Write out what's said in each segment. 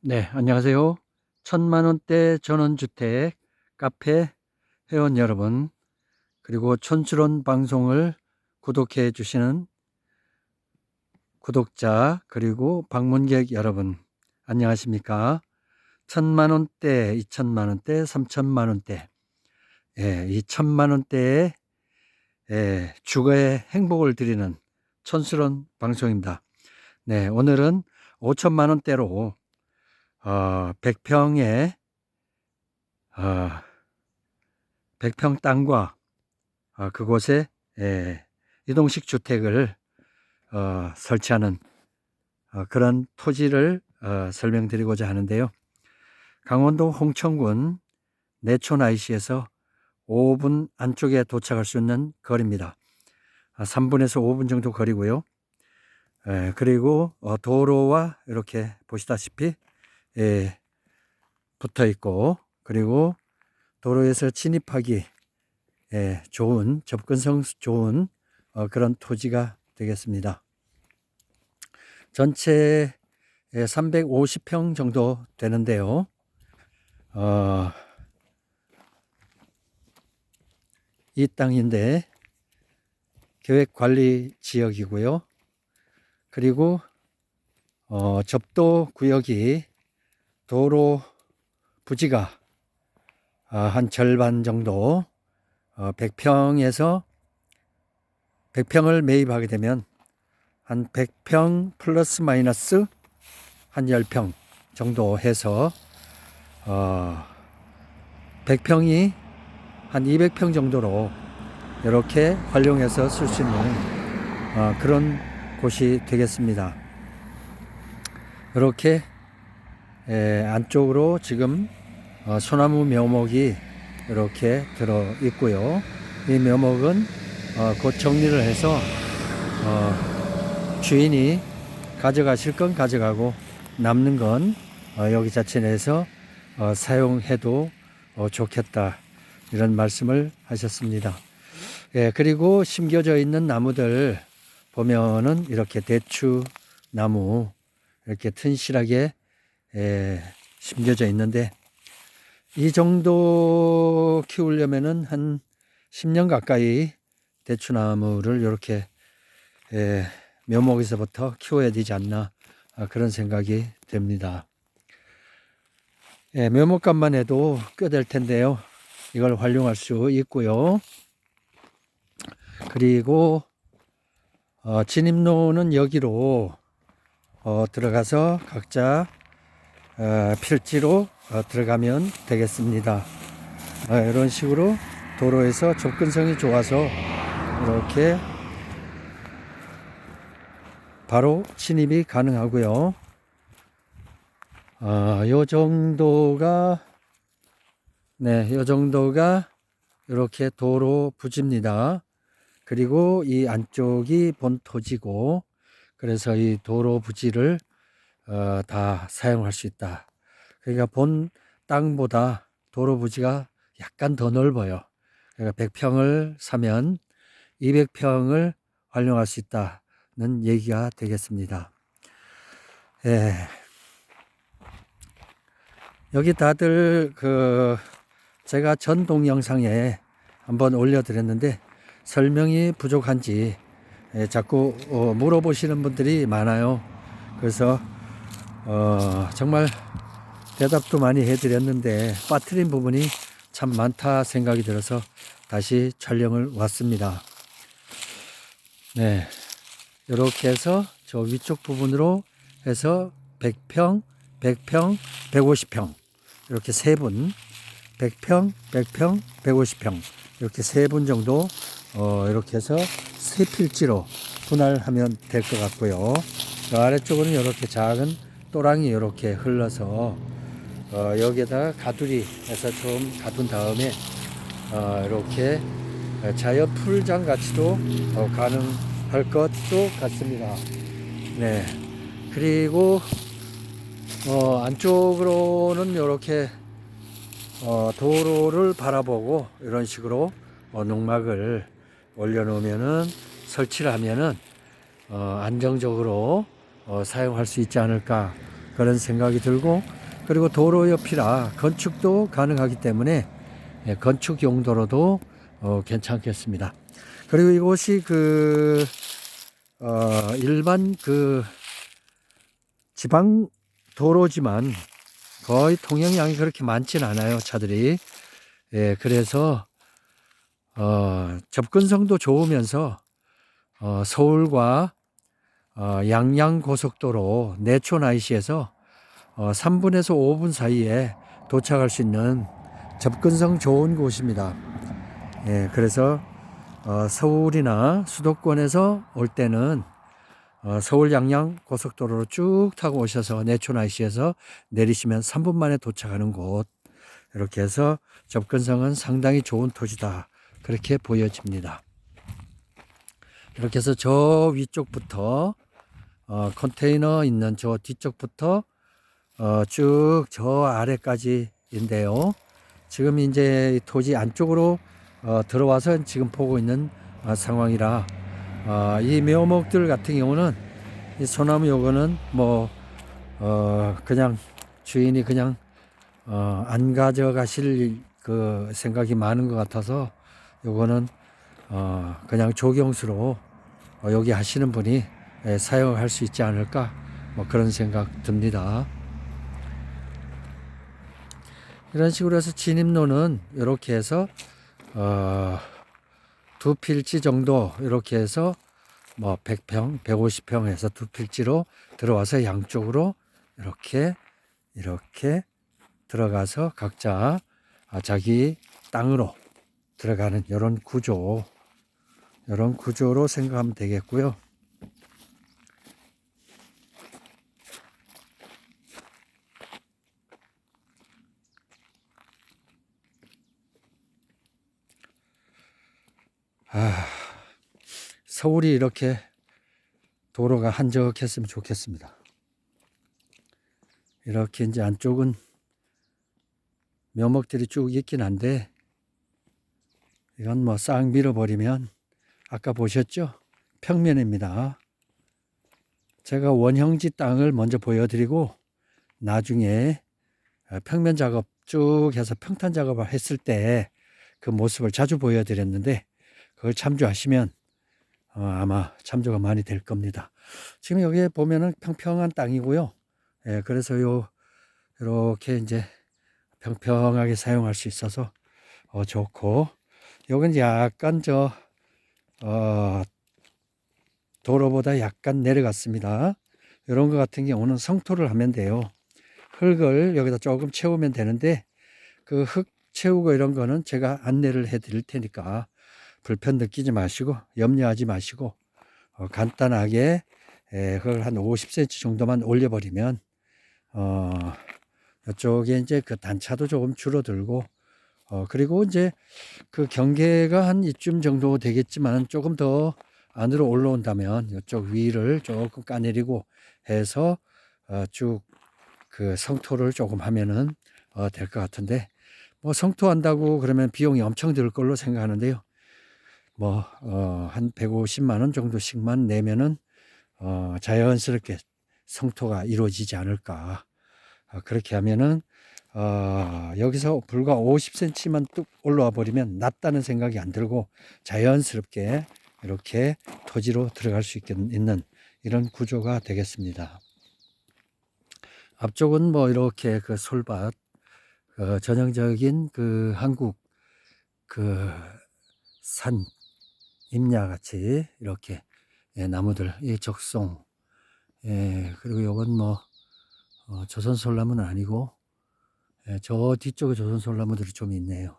네, 안녕하세요. 1000만원대 전원주택 카페 회원 여러분, 그리고 촌스러운 방송을 구독해 주시는 구독자, 그리고 방문객 여러분, 안녕하십니까? 1000만원대, 2000만원대, 3000만원대, 이 1000만원대의 주거의 행복을 드리는 촌스러운 방송입니다. 네, 오늘은 5000만원대로 100평의 100평 땅과 그곳에 이동식 주택을 설치하는 그런 토지를 설명드리고자 하는데요. 강원도 홍천군 내촌 IC에서 5분 안쪽에 도착할 수 있는 거리입니다. 3분에서 5분 정도 거리고요. 그리고 도로와 이렇게 보시다시피 붙어 있고, 그리고 도로에서 진입하기 좋은, 접근성 좋은 그런 토지가 되겠습니다. 전체 350평 정도 되는데요. 이 땅인데 계획관리 지역이고요. 그리고 접도 구역이 도로 부지가 한 절반 정도 100평에서 100평을 매입하게 되면 한 100평 플러스 마이너스 한 10평 정도 해서 100평이 한 200평 정도로 이렇게 활용해서 쓸 수 있는 그런 곳이 되겠습니다. 이렇게 안쪽으로 지금 소나무 묘목이 이렇게 들어 있고요. 이 묘목은 곧 정리를 해서 주인이 가져가실 건 가져가고 남는 건 여기 자체 내에서 사용해도 좋겠다, 이런 말씀을 하셨습니다. 그리고 심겨져 있는 나무들 보면은 이렇게 대추 나무 이렇게 튼실하게 심겨져 있는데, 이 정도 키우려면은 한 10년 가까이 대추나무를 이렇게 묘목에서부터 키워야 되지 않나, 그런 생각이 됩니다. 묘목값만 해도 꽤 될 텐데요. 이걸 활용할 수 있고요. 그리고 진입로는 여기로 들어가서 각자 필지로 들어가면 되겠습니다. 이런 식으로 도로에서 접근성이 좋아서 이렇게 바로 진입이 가능하고요. 요 정도가 이렇게 도로 부지입니다. 그리고 이 안쪽이 본 토지고, 그래서 이 도로 부지를 다 사용할 수 있다. 그러니까 본 땅보다 도로 부지가 약간 더 넓어요. 그러니까 100평을 사면 200평을 활용할 수 있다는 얘기가 되겠습니다. 여기 다들 제가 전 동영상에 한번 올려드렸는데 설명이 부족한지 자꾸 물어보시는 분들이 많아요. 그래서 정말 대답도 많이 해드렸는데 빠뜨린 부분이 참 많다 생각이 들어서 다시 촬영을 왔습니다. 이렇게 해서 저 위쪽 부분으로 해서 100평, 100평, 150평 이렇게 세 분, 100평, 100평, 150평 이렇게 세 분 정도 이렇게 해서 세 필지로 분할하면 될 것 같고요. 아래쪽은 이렇게 작은 또랑이 이렇게 흘러서 여기에다가 가두리 해서 좀 가둔 다음에 이렇게 자연 풀장 같이도 가능할 것도 같습니다. 그리고 안쪽으로는 이렇게 도로를 바라보고 이런 식으로 농막을 올려놓으면은, 설치를 하면은 안정적으로 사용할 수 있지 않을까, 그런 생각이 들고, 그리고 도로 옆이라 건축도 가능하기 때문에 건축 용도로도 괜찮겠습니다. 그리고 이곳이 일반 지방 도로지만 거의 통행량이 그렇게 많지는 않아요, 차들이. 예, 그래서 접근성도 좋으면서 서울과 양양 고속도로 내촌 IC에서 3분에서 5분 사이에 도착할 수 있는 접근성 좋은 곳입니다. 예, 그래서 서울이나 수도권에서 올 때는 서울 양양 고속도로로 쭉 타고 오셔서 내촌 IC에서 내리시면 3분 만에 도착하는 곳, 이렇게 해서 접근성은 상당히 좋은 토지다, 그렇게 보여집니다. 이렇게 해서 저 위쪽부터 컨테이너 있는 저 뒤쪽부터 쭉 저 아래까지인데요. 지금 이제 토지 안쪽으로 들어와서 지금 보고 있는 상황이라, 이 묘목들 같은 경우는, 이 소나무 요거는 뭐 그냥 주인이 그냥 안 가져가실 그 생각이 많은 것 같아서, 요거는 그냥 조경수로 여기 하시는 분이 사용할 수 있지 않을까, 뭐 그런 생각 듭니다. 이런 식으로 해서 진입로는 이렇게 해서 두 필지 정도, 이렇게 해서 뭐 100평, 150평 해서 두 필지로 들어와서 양쪽으로 이렇게 들어가서 각자 자기 땅으로 들어가는 이런 구조로 생각하면 되겠고요. 서울이 이렇게 도로가 한적했으면 좋겠습니다. 이렇게 이제 안쪽은 묘목들이 쭉 있긴 한데, 이건 뭐 싹 밀어버리면, 아까 보셨죠? 평면입니다. 제가 원형지 땅을 먼저 보여드리고, 나중에 평면 작업 쭉 해서 평탄 작업을 했을 때 그 모습을 자주 보여드렸는데, 그걸 참조하시면 아마 참조가 많이 될 겁니다. 지금 여기에 보면은 평평한 땅이고요. 예, 그래서 이렇게 이제 평평하게 사용할 수 있어서 좋고, 요건 약간 도로보다 약간 내려갔습니다. 이런 것 같은 경우는 성토를 하면 돼요. 흙을 여기다 조금 채우면 되는데, 그 흙 채우고 이런 거는 제가 안내를 해 드릴 테니까 불편 느끼지 마시고, 염려하지 마시고, 간단하게 그걸 한 50cm 정도만 올려버리면 이쪽에 이제 그 단차도 조금 줄어들고, 그리고 이제 그 경계가 한 이쯤 정도 되겠지만, 조금 더 안으로 올라온다면 이쪽 위를 조금 까내리고 해서 쭉 그 성토를 조금 하면은 될 것 같은데, 뭐 성토한다고 그러면 비용이 엄청 들 걸로 생각하는데요. 뭐 한 150만 원 정도씩만 내면은 자연스럽게 성토가 이루어지지 않을까. 그렇게 하면은 여기서 불과 50cm만 뚝 올라와 버리면 낫다는 생각이 안 들고, 자연스럽게 이렇게 토지로 들어갈 수 있는 이런 구조가 되겠습니다. 앞쪽은 뭐 이렇게 그 솔밭, 전형적인 그 한국 그 산 임야 같이 이렇게 나무들, 이 적송, 그리고 요건 뭐 조선 솔나무는 아니고, 저 뒤쪽에 조선 솔나무들이 좀 있네요.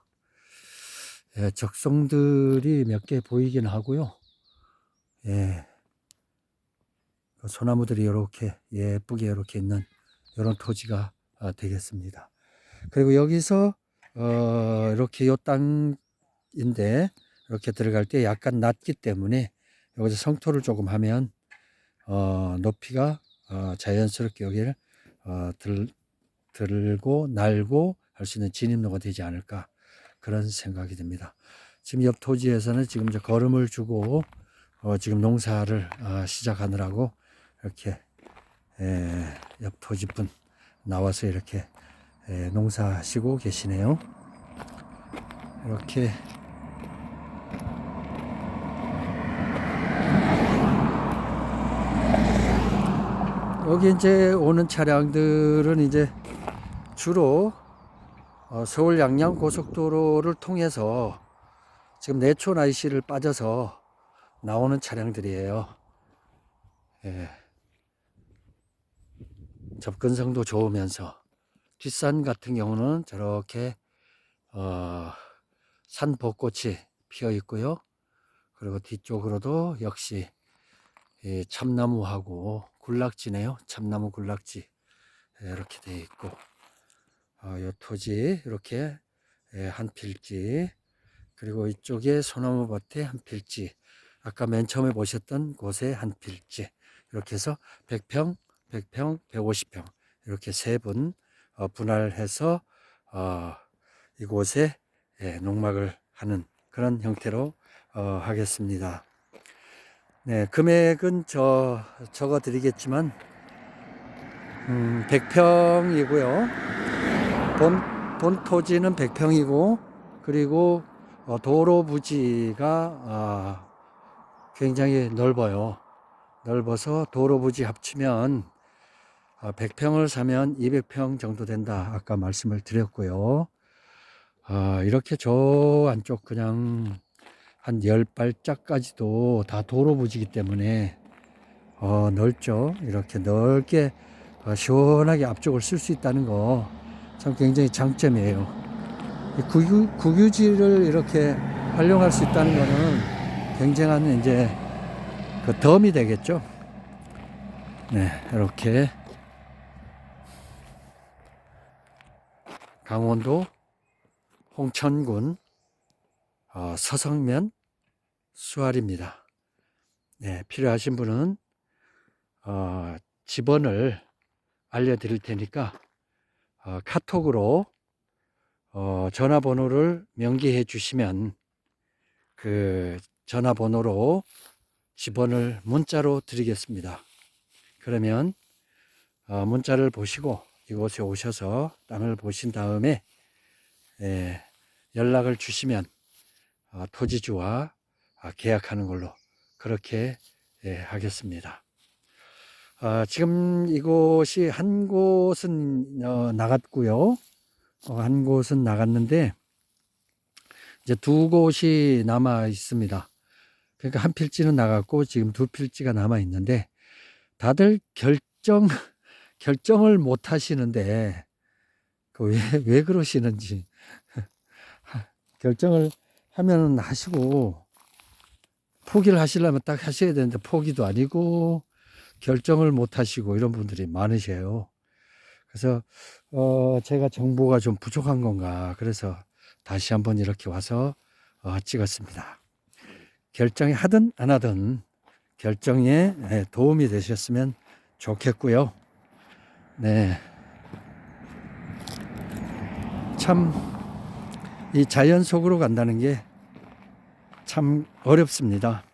적송들이 몇 개 보이긴 하고요. 소나무들이 이렇게 예쁘게 이렇게 있는 이런 토지가 되겠습니다. 그리고 여기서 이렇게 요 땅인데, 이렇게 들어갈 때 약간 낮기 때문에 여기서 성토를 조금 하면 높이가 자연스럽게 여기를 들고 날고 할 수 있는 진입로가 되지 않을까, 그런 생각이 듭니다. 지금 옆 토지에서는 지금 이제 거름을 주고 지금 농사를 시작하느라고 이렇게 옆 토지분 나와서 이렇게 농사하시고 계시네요. 이렇게 여기 이제 오는 차량들은 이제 주로 서울 양양 고속도로를 통해서 지금 내촌 IC를 빠져서 나오는 차량들이에요. 접근성도 좋으면서 뒷산 같은 경우는 저렇게 산 벚꽃이 피어 있고요. 그리고 뒤쪽으로도 역시 참나무하고 군락지네요. 참나무 군락지 이렇게 되어 있고, 이 토지 이렇게 한 필지, 그리고 이쪽에 소나무 밭에 한 필지, 아까 맨 처음에 보셨던 곳에 한 필지, 이렇게 해서 100평, 100평, 150평 이렇게 세 분 분할해서 이곳에 농막을 하는 그런 형태로 하겠습니다. 네, 금액은 적어 드리겠지만 100평이고요. 본 토지는 100평이고, 그리고 도로 부지가 굉장히 넓어요. 넓어서 도로 부지 합치면 100평을 사면 200평 정도 된다, 아까 말씀을 드렸고요. 이렇게 저 안쪽 그냥 한 10발짝까지도 다 도로 부지이기 때문에 넓죠. 이렇게 넓게 시원하게 앞쪽을 쓸 수 있다는 거 참 굉장히 장점이에요. 국유지를 이렇게 활용할 수 있다는 거는 굉장한 이제 그 덤이 되겠죠. 네, 이렇게 강원도 홍천군 서성면 수알입니다. 네, 필요하신 분은 집번을 알려드릴 테니까 카톡으로 전화번호를 명기해 주시면 그 전화번호로 집번을 문자로 드리겠습니다. 그러면 문자를 보시고 이곳에 오셔서 땅을 보신 다음에 연락을 주시면 토지주와 계약하는 걸로 그렇게 하겠습니다. 지금 이곳이 한 곳은 나갔고요. 한 곳은 나갔는데 이제 두 곳이 남아 있습니다. 그러니까 한 필지는 나갔고 지금 두 필지가 남아 있는데 다들 결정을 못 하시는데 왜 그러시는지 결정을 하면 하시고 포기를 하시려면 딱 하셔야 되는데 포기도 아니고 결정을 못 하시고 이런 분들이 많으셔요. 그래서 제가 정보가 좀 부족한 건가, 그래서 다시 한번 이렇게 와서 찍었습니다. 결정이 하든 안 하든 결정에 도움이 되셨으면 좋겠고요. 네, 참 이 자연 속으로 간다는 게 참 어렵습니다.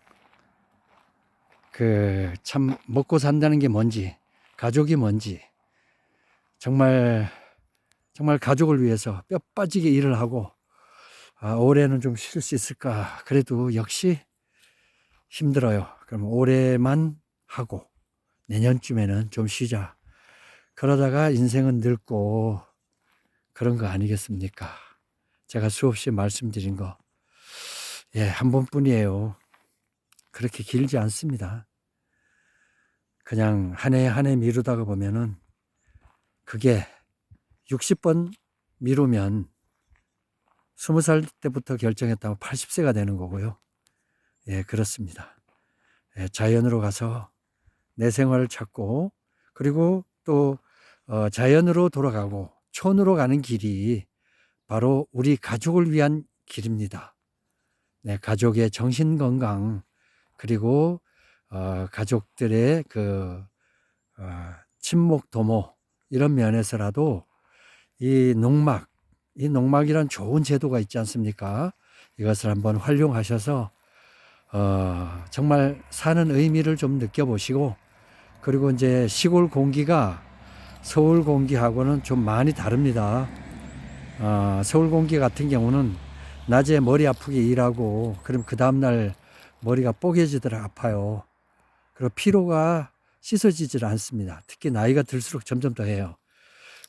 참 먹고 산다는 게 뭔지, 가족이 뭔지, 정말 가족을 위해서 뼈 빠지게 일을 하고 올해는 좀 쉴 수 있을까, 그래도 역시 힘들어요. 그럼 올해만 하고 내년쯤에는 좀 쉬자, 그러다가 인생은 늙고 그런 거 아니겠습니까? 제가 수없이 말씀드린 거 한 번뿐이에요. 그렇게 길지 않습니다. 그냥 한 해 한 해 미루다가 보면은 그게 60번 미루면 20살 때부터 결정했다면 80세가 되는 거고요. 그렇습니다. 자연으로 가서 내 생활을 찾고, 그리고 또 자연으로 돌아가고 촌으로 가는 길이 바로 우리 가족을 위한 길입니다. 네, 가족의 정신 건강, 그리고 가족들의 친목 도모, 이런 면에서라도 이 농막이란 좋은 제도가 있지 않습니까? 이것을 한번 활용하셔서 정말 사는 의미를 좀 느껴보시고, 그리고 이제 시골 공기가 서울 공기하고는 좀 많이 다릅니다. 서울 공기 같은 경우는 낮에 머리 아프게 일하고 그럼 그 다음날 머리가 뽀개지더라 아파요. 그리고 피로가 씻어지질 않습니다. 특히 나이가 들수록 점점 더 해요.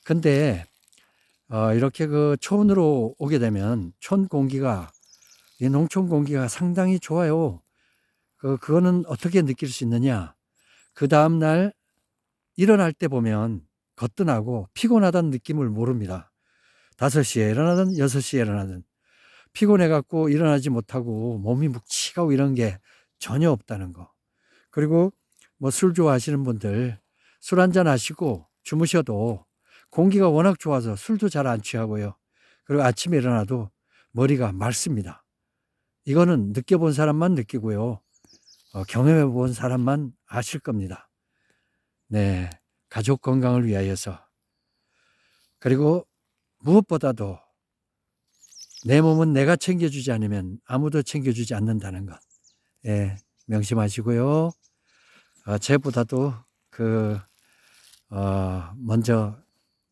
근데 이렇게 그 촌으로 오게 되면 촌 공기가 이 농촌 공기가 상당히 좋아요. 그거는 어떻게 느낄 수 있느냐? 그 다음날 일어날 때 보면 거뜬하고 피곤하다는 느낌을 모릅니다. 5시에 일어나든 6시에 일어나든 피곤해갖고 일어나지 못하고 몸이 묵직하고 이런 게 전혀 없다는 거. 그리고 뭐 술 좋아하시는 분들 술 한잔 하시고 주무셔도 공기가 워낙 좋아서 술도 잘 안 취하고요. 그리고 아침에 일어나도 머리가 맑습니다. 이거는 느껴본 사람만 느끼고요. 경험해 본 사람만 아실 겁니다. 네. 가족 건강을 위하여서. 그리고 무엇보다도 내 몸은 내가 챙겨주지 않으면 아무도 챙겨주지 않는다는 것. 예, 명심하시고요. 제보다도 먼저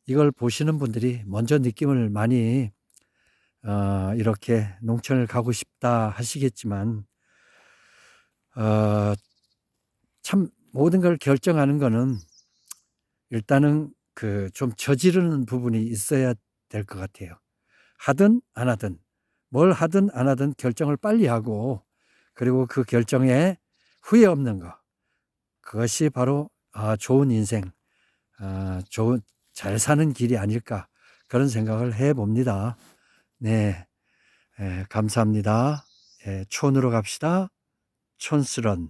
이걸 보시는 분들이 먼저 느낌을 많이 이렇게 농촌을 가고 싶다 하시겠지만 참 모든 걸 결정하는 거는 일단은 좀 저지르는 부분이 있어야 될 것 같아요. 하든 안 하든 뭘 하든 안 하든 결정을 빨리 하고 그리고 그 결정에 후회 없는 거 그것이 바로 좋은 인생 잘 사는 길이 아닐까 그런 생각을 해봅니다. 네, 감사합니다. 촌으로 갑시다. 촌스런